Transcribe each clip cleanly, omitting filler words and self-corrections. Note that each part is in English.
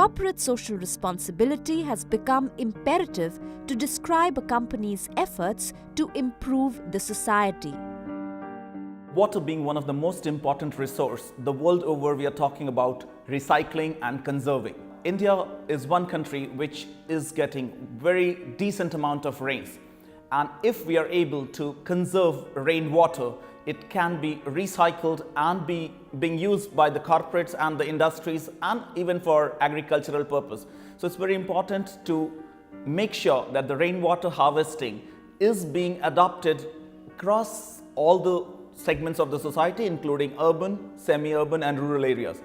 corporate social responsibility has become imperative to describe a company's efforts to improve the society. Water being one of the most important resources, the world over we are talking about recycling and conserving. India is one country which is getting very decent amount of rains. And if we are able to conserve rainwater, it can be recycled and being used by the corporates and the industries and even for agricultural purpose. So it's very important to make sure that the rainwater harvesting is being adopted across all the segments of the society, including urban, semi-urban and rural areas.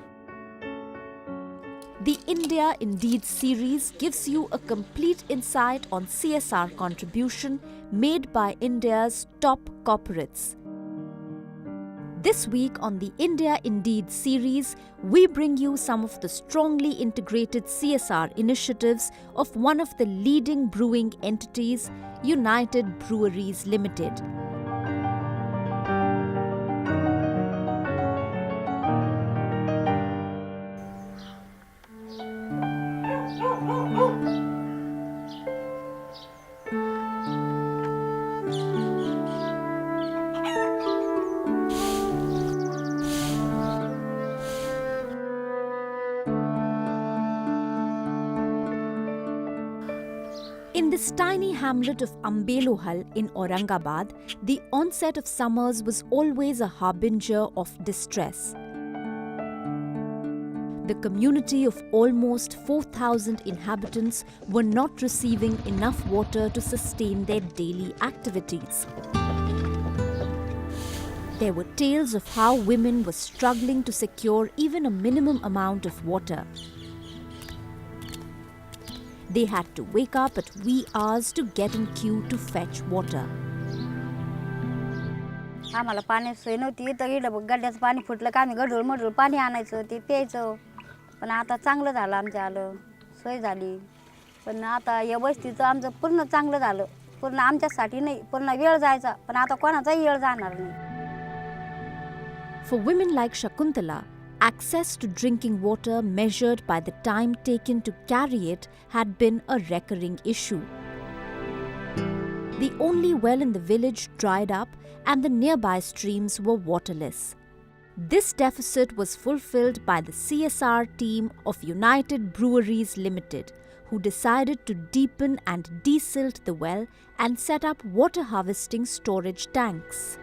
The India Indeed series gives you a complete insight on CSR contribution made by India's top corporates. This week on the India Indeed series, we bring you some of the strongly integrated CSR initiatives of one of the leading brewing entities, United Breweries Limited. In this tiny hamlet of Ambelohal in Aurangabad, the onset of summers was always a harbinger of distress. The community of almost 4,000 inhabitants were not receiving enough water to sustain their daily activities. There were tales of how women were struggling to secure even a minimum amount of water. They had to wake up at wee hours to get in queue to fetch water. आम्हाला पाणी सोय नव्हती तर इकडं गड्ड्याचं पाणी फुटलं का आम्ही गढूळ मढूळ पाणी आणायचं ते प्यायचं पण आता चांगलं झालं आमच्या आलं सोय झाली पण आता या वस्तीचं आमचं पूर्ण चांगलं झालं पूर्ण आमच्यासाठी नाही पूर्ण वेळ जायचा पण आता कोणाचाही वेळ जाणार नाही. For women like Shakuntala, access to drinking water measured by the time taken to carry it had been a recurring issue. The only well in the village dried up and the nearby streams were waterless. This deficit was fulfilled by the CSR team of United Breweries Limited, who decided to deepen and desilt the well and set up water harvesting storage tanks.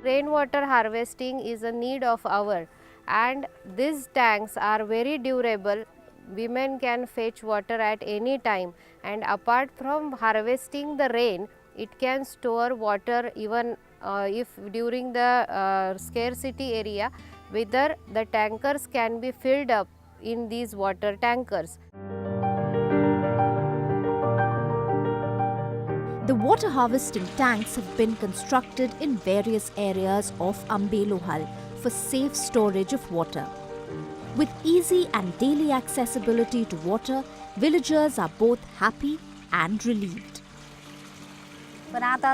Rainwater harvesting is a need of our, and these tanks are very durable. Women can fetch water at any time, and apart from harvesting the rain, it can store water even if during the scarcity area, whether the tankers can be filled up in these water tankers. The water harvesting tanks have been constructed in various areas of Ambelohal for safe storage of water. With easy and daily accessibility to water, villagers are both happy and relieved. पण आता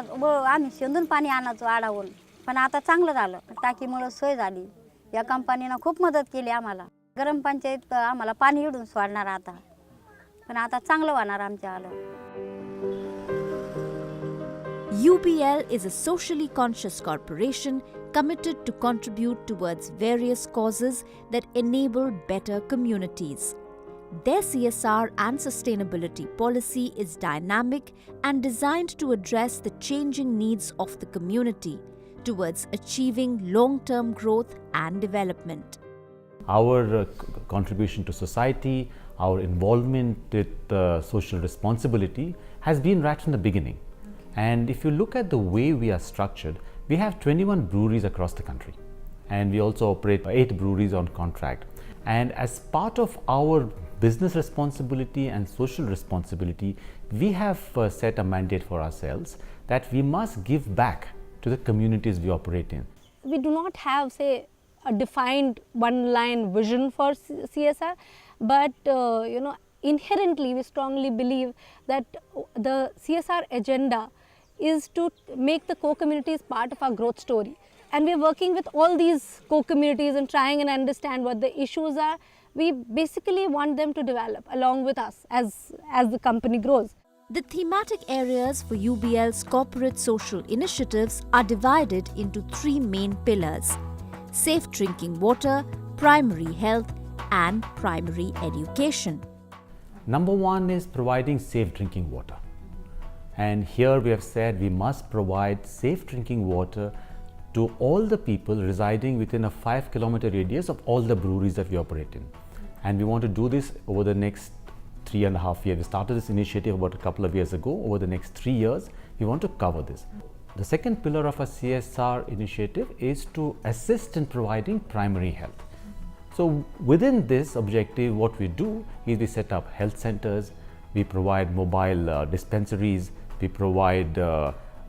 आम्ही शेंदून पाणी आणायचो आडावून पण आता चांगलं झालं टाकीमुळे सोय झाली. या कंपनीने खूप मदत केली आम्हाला. गरम पंचायत आम्हाला पाणी इडून सोडणार आता पण आता चांगलं होणार आमच्या आलं. UBL is a socially conscious corporation committed to contribute towards various causes that enable better communities. Their CSR and sustainability policy is dynamic and designed to address the changing needs of the community towards achieving long-term growth and development. Our contribution to society, our involvement with social responsibility has been right from the beginning. And if you look at the way we are structured, we have 21 breweries across the country, and we also operate 8 breweries on contract. And as part of our business responsibility and social responsibility, we have set a mandate for ourselves that we must give back to the communities we operate in. We do not have, say, a defined one-line vision for CSR, but inherently we strongly believe that the CSR agenda is to make the co-communities part of our growth story. And we are working with all these co-communities and trying and understand what the issues are, we basically want them to develop along with us as the company grows. The thematic areas for UBL's corporate social initiatives are divided into 3 main pillars: safe drinking water, primary health, and primary education. Number 1 is providing safe drinking water. And here we have said we must provide safe drinking water to all the people residing within a 5-kilometer radius of all the breweries that we operate in. And we want to do this over the next 3.5 years. We started this initiative about a couple of years ago. Over the next 3 years, we want to cover this. The second pillar of our CSR initiative is to assist in providing primary health. So within this objective, what we do is we set up health centers, we provide mobile dispensaries, we provide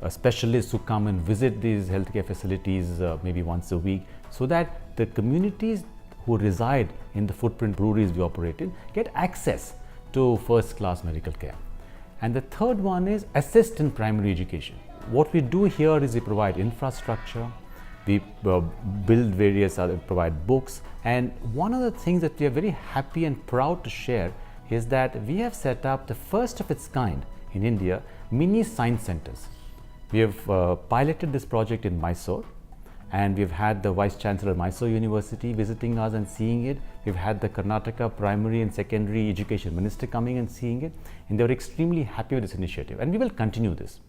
specialists who come and visit these healthcare facilities maybe once a week, so that the communities who reside in the footprint breweries we operate in get access to first-class medical care. And the third one is assist in primary education. What we do here is we provide infrastructure, we build various other, provide books, and one of the things that we are very happy and proud to share is that we have set up the first of its kind in India mini science centers. We have piloted this project in Mysore, and we've had the Vice Chancellor of Mysore University visiting us and seeing it. We've had the Karnataka Primary and Secondary Education Minister coming and seeing it, and they were extremely happy with this initiative, and we will continue this.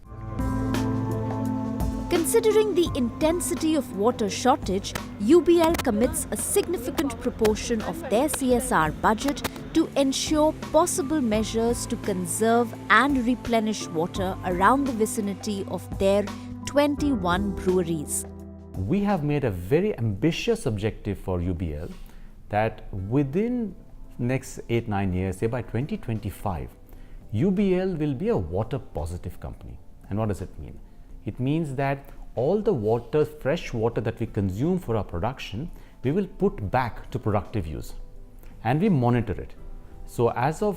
Considering the intensity of water shortage, UBL commits a significant proportion of their CSR budget to ensure possible measures to conserve and replenish water around the vicinity of their 21 breweries. We have made a very ambitious objective for UBL that within next 8-9 years, say by 2025, UBL will be a water positive company. And what does it mean? It means that all the water, fresh water that we consume for our production, we will put back to productive use, and we monitor it. So as of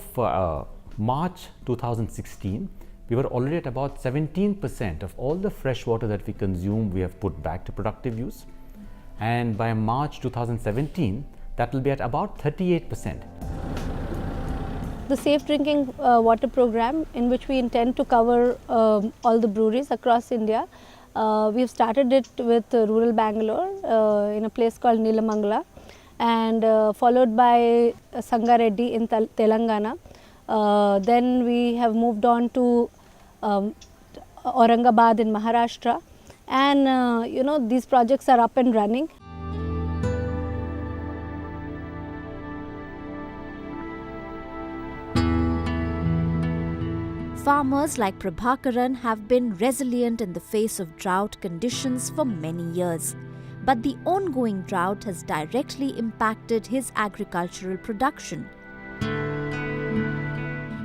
March 2016, we were already at about 17% of all the fresh water that we consume we have put back to productive use, and by March 2017 that will be at about 38%. The Safe Drinking Water program, in which we intend to cover all the breweries across India. We have started it with rural Bangalore in a place called Neelamangala, and followed by Sangareddy in Telangana. Then we have moved on to Aurangabad in Maharashtra, and these projects are up and running. Farmers like Prabhakaran have been resilient in the face of drought conditions for many years. But the ongoing drought has directly impacted his agricultural production.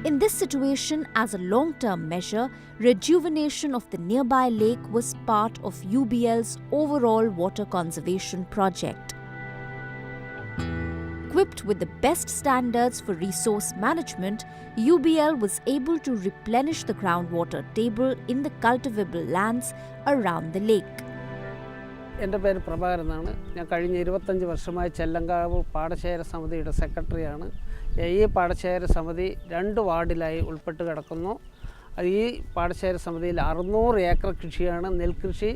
In this situation, as a long-term measure, rejuvenation of the nearby lake was part of UBL's overall water conservation project. Equipped with the best standards for resource management, UBL was able to replenish the groundwater table in the cultivable lands around the lake. എൻ്റെ പേര് പ്രഭാകരനാണ്. ഞാൻ കഴിഞ്ഞ 25 വർഷമായി ചെല്ലങ്കാവ് പാടശേഖര സമിതിയുടെ സെക്രട്ടറിയാണ്. ഈ പാടശേഖര സമിതി 2 വാർഡിലായി ഉൾപ്പെട്ട് കിടക്കുന്നു. ഈ പാടശേഖര സമിതിയിൽ 600 ഏക്കർ കൃഷിയാണ്, നെൽകൃഷി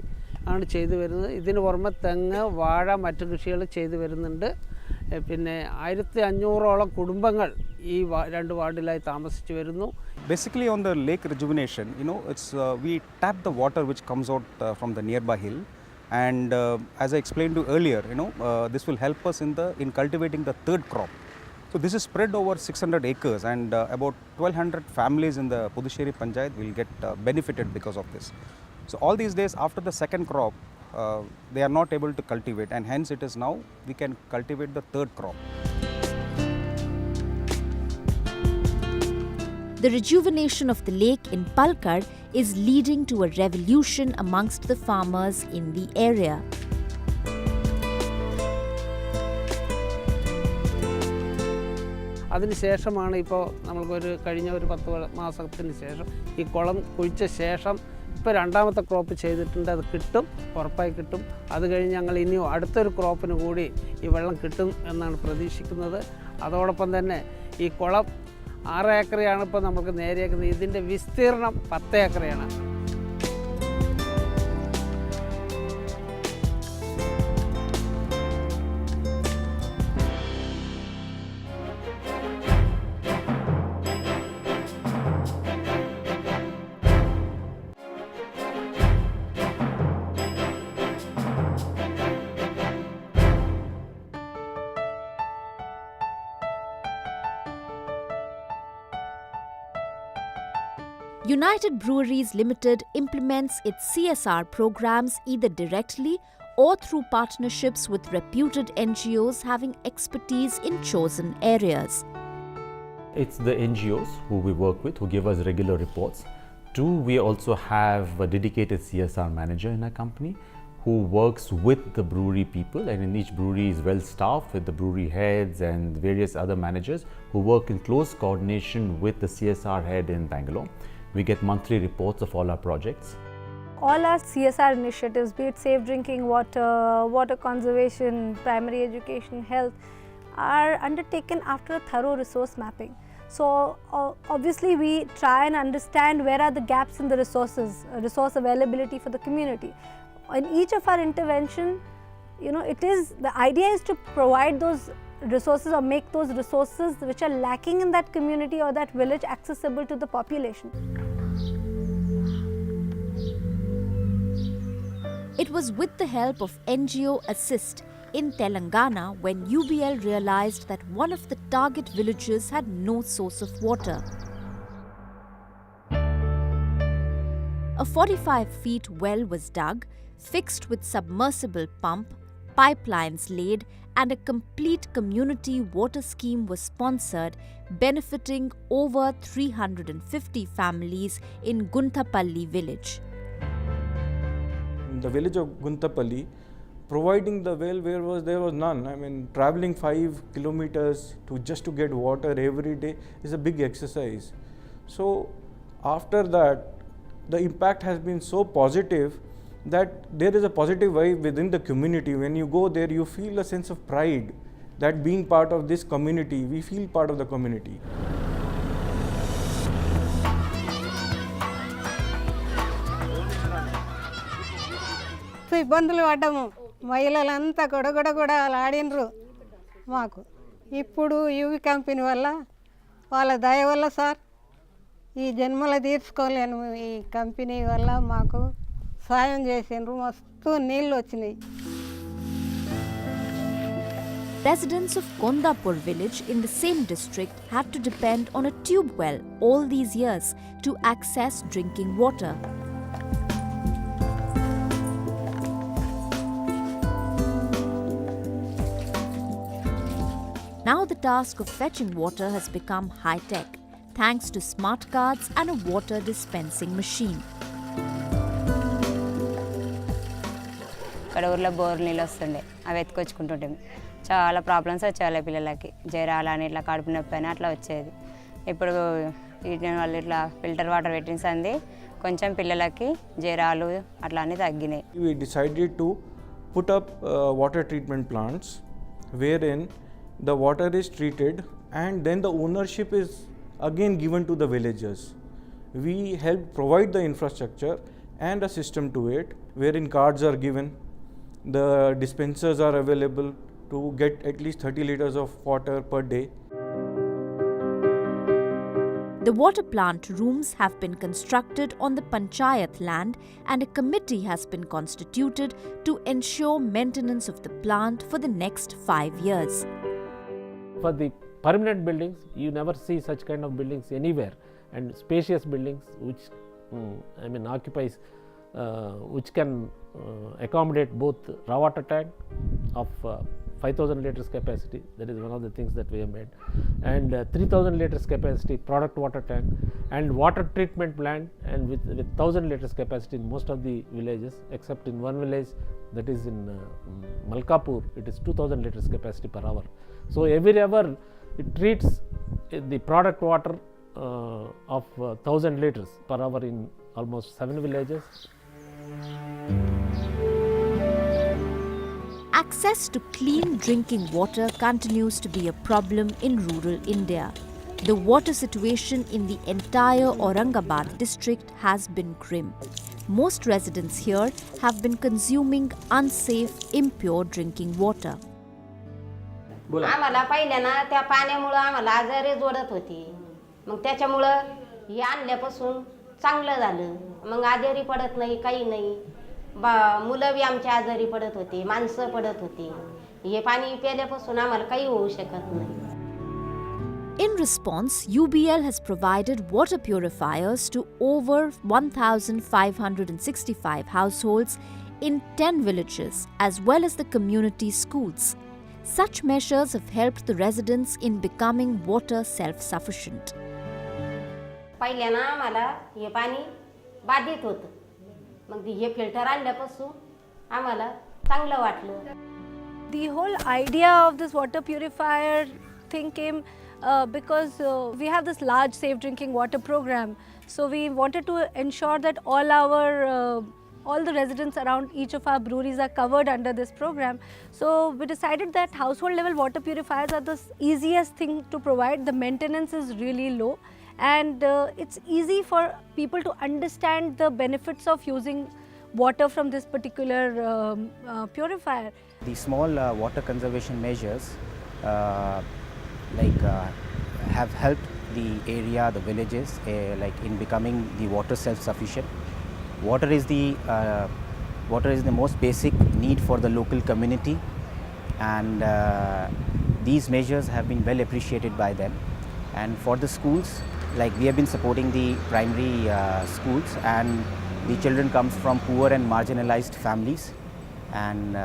ആണ് ചെയ്തു വരുന്നത്. ഇതിന് പുറമെ തെങ്ങ്, വാഴ, മറ്റു കൃഷികൾ ചെയ്തു വരുന്നുണ്ട്. പിന്നെ 1500ഓളം കുടുംബങ്ങൾ ഈ 2 വാർഡിലായി താമസിച്ചു വരുന്നു. Basically on the lake rejuvenation, it's we tap the water which comes out from the nearby hill, and as I explained to you earlier, this will help us in cultivating the third crop. So this is spread over 600 acres, and about 1200 families in the Puducherry Panchayat will get benefited because of this. So all these days after the second crop, they are not able to cultivate, and hence it is now we can cultivate the third crop. The rejuvenation of the lake in Palakkad is leading to a revolution amongst the farmers in the area. അതിനുശേഷമാണ് ഇപ്പോൾ നമ്മൾക്കൊരു കഴിഞ്ഞ ഒരു 10 മാസത്തിന് ശേഷം ഈ കുളം കുഴിച്ച ശേഷം ഇപ്പോൾ രണ്ടാമത്തെ ക്രോപ്പ് ചെയ്തിട്ടുണ്ട്. അത് കിട്ടും, ഉറപ്പായി കിട്ടും. അത് കഴിഞ്ഞ് ഞങ്ങൾ ഇനിയും അടുത്തൊരു ക്രോപ്പിന് കൂടി ഈ വെള്ളം കിട്ടും എന്നാണ് പ്രതീക്ഷിക്കുന്നത്. അതോടൊപ്പം തന്നെ ഈ കുളം 6 ഏക്കറയാണ് ഇപ്പോൾ നമുക്ക് നേരിയേക്കുന്നത്. ഇതിൻ്റെ വിസ്തീർണം 10 ഏക്കറയാണ്. United Breweries Limited implements its CSR programs either directly or through partnerships with reputed NGOs having expertise in chosen areas. It's the NGOs who we work with who give us regular reports. 2, we also have a dedicated CSR manager in our company who works with the brewery people, and in each brewery is well staffed with the brewery heads and various other managers who work in close coordination with the CSR head in Bangalore. We get monthly reports of all our projects. All our CSR initiatives, be it safe drinking water, water conservation, primary education, health, are undertaken after a thorough resource mapping. So obviously we try and understand where are the gaps in the resources, resource availability for the community. In each of our intervention, the idea is to provide those resources or make those resources which are lacking in that community or that village accessible to the population. It was with the help of NGO Assist in Telangana when UBL realized that one of the target villages had no source of water. A 45-feet well was dug, fixed with submersible pump, pipelines laid, and a complete community water scheme was sponsored, benefiting over 350 families in Guntapalli village. In the village of Guntapalli, providing the well where there was none. I mean, traveling 5 kilometers just to get water every day is a big exercise. So after that, the impact has been so positive that there is a positive vibe within the community. When you go there, you feel a sense of pride that being part of this community, we feel part of the community. ఇబ్బందులు పడ్డాము, మహిళలంతా గొడగొడ ఆడినరు మాకు. ఇప్పుడు UV company వల్ల వాళ్ళ దయ వల్ల sir ఈ జన్మలో తీర్చుకోలేను. ఈ కంపెనీ వల్ల మాకు సాయం చేసిండ్రు, మస్తు నీళ్ళు వచ్చినాయి. Residents of Kondapur village in the same district had to depend on a tube well all these years to access drinking water. Now the task of fetching water has become high-tech, thanks to smart cards and a water dispensing machine. ఇక్కడ ఊర్లో bore నీళ్ళు వస్తుండే, అవి ఎత్తుకొచ్చుకుంటుంటాం. చాలా problems వచ్చేవాళ్ళ పిల్లలకి, జ్వరాలని ఇట్లా కడుపు నొప్పి అని అట్లా వచ్చేది. ఇప్పుడు వీటిని వాళ్ళు ఇట్లా ఫిల్టర్ వాటర్ పెట్టించింది, కొంచెం పిల్లలకి జ్వరాలు అట్లా అన్నీ తగ్గినాయి. We decided to put up water treatment plants wherein the water is treated and then the ownership is again given to the villagers. We help provide the infrastructure and a system to it wherein cards are given, the dispensers are available to get at least 30 liters of water per day. The water plant rooms have been constructed on the Panchayat land and a committee has been constituted to ensure maintenance of the plant for the next 5 years. For the permanent buildings, you never see such kind of buildings anywhere, and spacious buildings which occupies which can accommodate both raw water tank of 5,000 liters capacity, that is one of the things that we have made, and 3,000 liters capacity product water tank, and water treatment plant, and with 1,000 liters capacity in most of the villages, except in one village that is in Malkapur, it is 2,000 liters capacity per hour. So every hour it treats the product water of 1,000 liters per hour in almost 7 villages. Access to clean drinking water continues to be a problem in rural India. The water situation in the entire Aurangabad district has been grim. Most residents here have been consuming unsafe, impure drinking water. आम्हाला पहिल्याना त्या पाण्यामुळे आम्हाला आजारी जोडत होती. मग त्याच्यामुळे हे आणल्यापासून चांगलं झालं. मग आजारी पडत नाही, काही नाही. मुलं बी आमची आजारी पडत होती, माणसं पडत होती. हे पाणी प्यायल्यापासून आम्हाला काही होऊ शकत नाही. In response, UBL has provided water purifiers to over 1,565 households in 10 villages as well as the community schools. Such measures have helped the residents in becoming water self-sufficient. पहिल्याना आम्हाला हे पाणी बाधित होतं. मग हे फिल्टर आणल्यापासून आम्हाला चांगलं वाटलं. The whole idea of this water purifier thing came because we have this large safe drinking water program. So we wanted to ensure that all the residents around each of our breweries are covered under this program. So we decided that household level water purifiers are the easiest thing to provide. The maintenance is really low and it's easy for people to understand the benefits of using water from this particular purifier. The small water conservation measures have helped the area, the villages, in becoming the water self-sufficient. Water is the most basic need for the local community, and these measures have been well appreciated by them. And for the schools, we have been supporting the primary schools, and the children comes from poor and marginalized families. And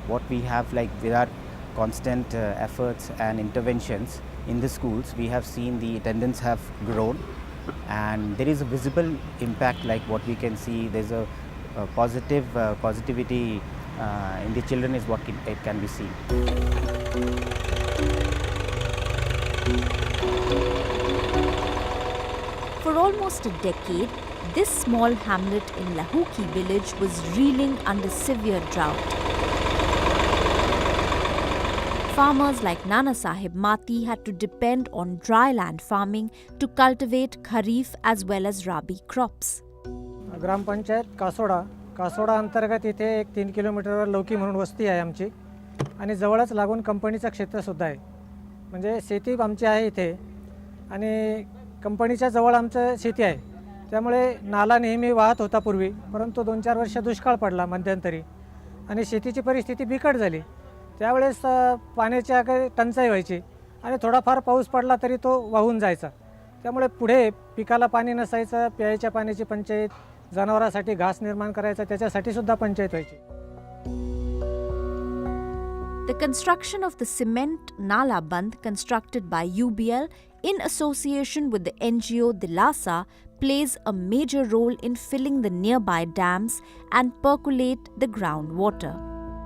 what we have, with our constant efforts and interventions in the schools, we have seen the attendance have grown, and there is a visible impact. Like what we can see, there's a positivity in the children is what it can be seen. For almost a decade, this small hamlet in Lahuki village was reeling under severe drought. Farmers like Nana Sahib Mati had to depend on dry land farming to cultivate kharif as well as rabi crops. ग्रामपंचायत कासोडा अंतर्गत इथे एक 3 किलोमीटरवर लौकी म्हणून वस्ती आहे आमची, आणि जवळच लागून कंपनीचं क्षेत्रसुद्धा आहे. म्हणजे शेती आमची आहे इथे आणि कंपनीच्या जवळ आमचं शेती आहे. त्यामुळे नाला नेहमी वाहत होता पूर्वी, परंतु 2-4 वर्ष दुष्काळ पडला मध्यंतरी आणि शेतीची परिस्थिती बिकट झाली. त्यावेळेस पाण्याची टंचाई व्हायची आणि थोडाफार पाऊस पडला तरी तो वाहून जायचा. त्यामुळे पुढे पिकाला पाणी नसायचं, प्यायच्या पाण्याची पंचायत, जनावरांसाठी घास निर्माण करायचा त्याच्यासाठी सुद्धा पंचायत व्हायची. The construction of the cement Nala Bandh constructed by UBL in association with the NGO Dilasa plays a major role in filling the nearby dams and percolate the groundwater.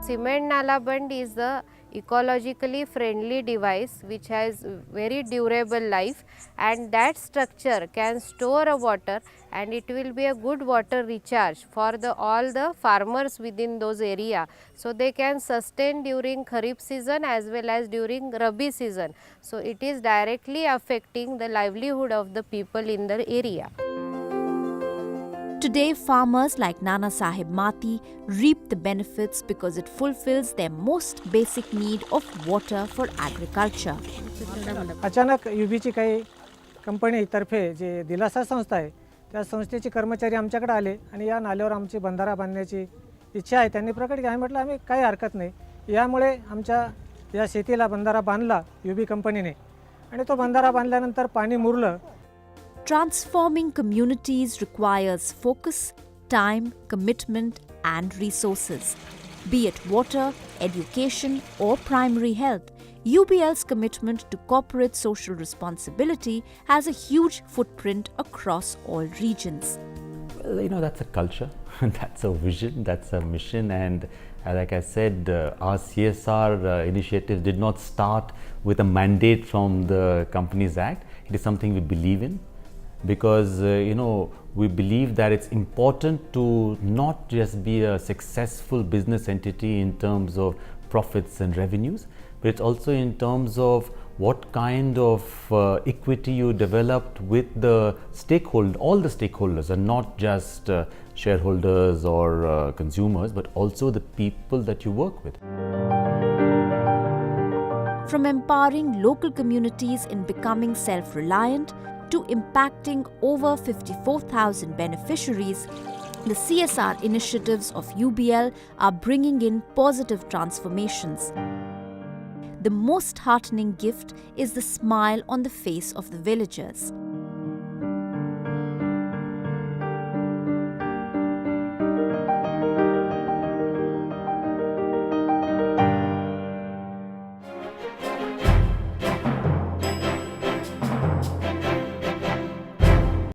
Cement Nala Band is a ecologically friendly device which has very durable life, and that structure can store a water and it will be a good water recharge for all the farmers within those area, so they can sustain during kharif season as well as during rabi season. So it is directly affecting the livelihood of the people in the area. Today, farmers like Nana Sahib Mati reap the benefits because it fulfills their most basic need of water for agriculture. अचानक UBची काही कंपनीतर्फे जे दिलासा संस्था आहे त्या संस्थेचे कर्मचारी आमच्याकडे आले आणि या नाल्यावर आमची बंधारा बांधण्याची इच्छा आहे त्यांनी प्रकट केली. आम्ही म्हटलं आम्ही काही हरकत नाही. यामुळे आमच्या या शेतीला बंधारा बांधला UB कंपनीने आणि तो बंधारा बांधल्यानंतर पाणी मुरलं. Transforming communities requires focus, time, commitment, and resources. Be it water, education, or primary health, UBL's commitment to corporate social responsibility has a huge footprint across all regions. Well, that's a culture, that's a vision, that's a mission, and like I said, our CSR initiative did not start with a mandate from the Companies Act. It is something we believe in, because we believe that it's important to not just be a successful business entity in terms of profits and revenues, but it's also in terms of what kind of equity you developed with the all the stakeholders, and not just shareholders or consumers, but also the people that you work with. From empowering local communities in becoming self-reliant to impacting over 54,000 beneficiaries, the CSR initiatives of UBL are bringing in positive transformations. The most heartening gift is the smile on the face of the villagers.